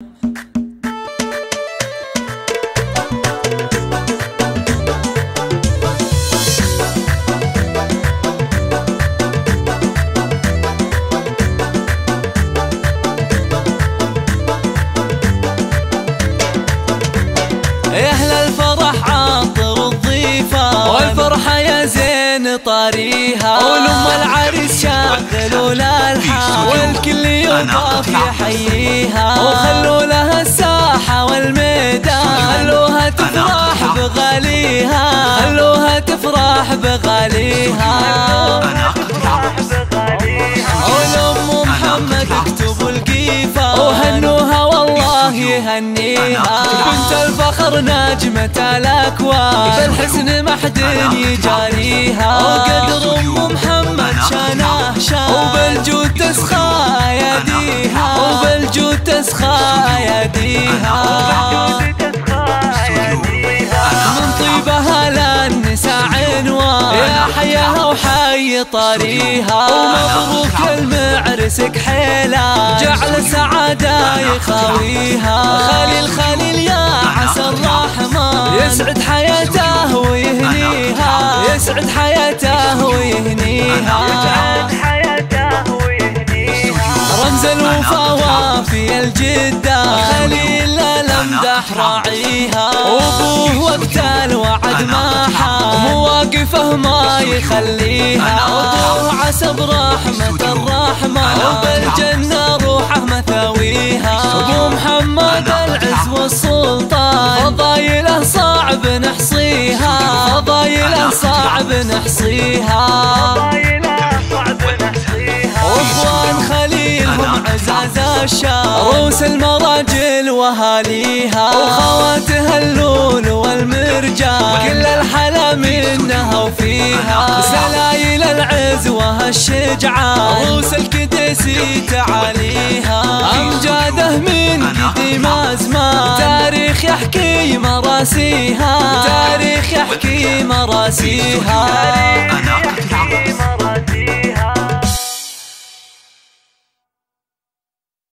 يا أهل الفرح عطروا الضيفة والفرحة يا زين طاريها، ولم العريس شغلوا لها الحال والكل يطاف يحييها، وخلوا لها الساحة والميدان خلوها تفرح بغاليها، خلوها تفرح بغاليها. ولأم محمد اكتبوا القيفة وهنوها والله يهنيها، بنت الفخر نجمة الأكوان بالحسن ما حد يجاريها، وقدر أم محمد شانه شان وبالجود تسخى أياديها، وبالجود تسخى أياديها. من طيبها للنساء عنوان يا حياها وحي طاريها، ومبروك المعرسك حيلا جعل سعادة يخاويها. خليل خليل يا عسى الرحمن يسعد حياته ويهنيها، يسعد حياته ويهنيها. رمز الوفا وافي الجدة خليل الامدح راعيها، وابوه وقت الوعد ما حال مواقفه ما يخليها، وابوه عسى برحمة الرحمن وبالجنة روحه مثاويها. ابو محمد العز والسلطان فضايله صعب نحصيها، فضايله صعب نحصيها. واخوان خليل هم عزاز الشام روس المراجل وهاليها، وخواتها اللول والمرجان كل الحلا منها وفيها، سلايل العز وهالشجعان روس الكديسي تعاليها. امجاده من قديم ازمان تاريخ يحكي مراسيها، تاريخ يحكي مراسيها.